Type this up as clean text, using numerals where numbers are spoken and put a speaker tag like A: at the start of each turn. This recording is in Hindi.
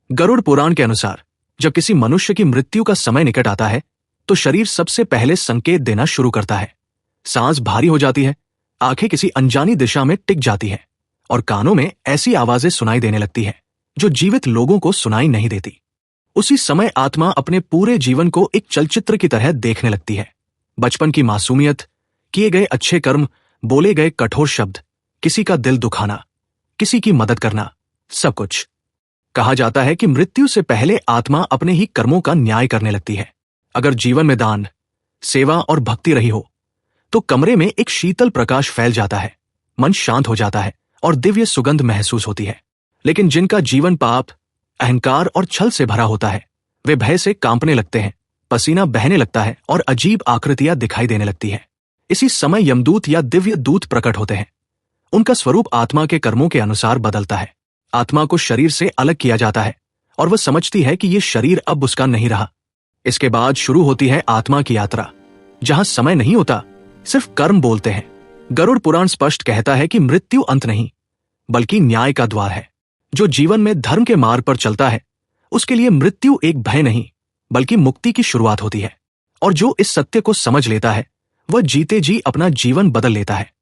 A: गरुड़ पुराण के अनुसार जब किसी मनुष्य की मृत्यु का समय निकट आता है तो शरीर सबसे पहले संकेत देना शुरू करता है। सांस भारी हो जाती है, आंखें किसी अनजानी दिशा में टिक जाती है और कानों में ऐसी आवाजें सुनाई देने लगती है जो जीवित लोगों को सुनाई नहीं देती। उसी समय आत्मा अपने पूरे जीवन को एक चलचित्र की तरह देखने लगती है। बचपन की मासूमियत, किए गए अच्छे कर्म, बोले गए कठोर शब्द, किसी का दिल दुखाना, किसी की मदद करना, सब कुछ। कहा जाता है कि मृत्यु से पहले आत्मा अपने ही कर्मों का न्याय करने लगती है। अगर जीवन में दान, सेवा और भक्ति रही हो तो कमरे में एक शीतल प्रकाश फैल जाता है, मन शांत हो जाता है और दिव्य सुगंध महसूस होती है। लेकिन जिनका जीवन पाप, अहंकार और छल से भरा होता है, वे भय से कांपने लगते हैं, पसीना बहने लगता है और अजीब आकृतियां दिखाई देने लगती है। इसी समय यमदूत या दिव्य दूत प्रकट होते हैं। उनका स्वरूप आत्मा के कर्मों के अनुसार बदलता है। आत्मा को शरीर से अलग किया जाता है और वह समझती है कि यह शरीर अब उसका नहीं रहा। इसके बाद शुरू होती है आत्मा की यात्रा, जहां समय नहीं होता, सिर्फ कर्म बोलते हैं। गरुड़ पुराण स्पष्ट कहता है कि मृत्यु अंत नहीं, बल्कि न्याय का द्वार है। जो जीवन में धर्म के मार्ग पर चलता है, उसके लिए मृत्यु एक भय नहीं, बल्कि मुक्ति की शुरुआत होती है। और जो इस सत्य को समझ लेता है, वह जीते जी अपना जीवन बदल लेता है।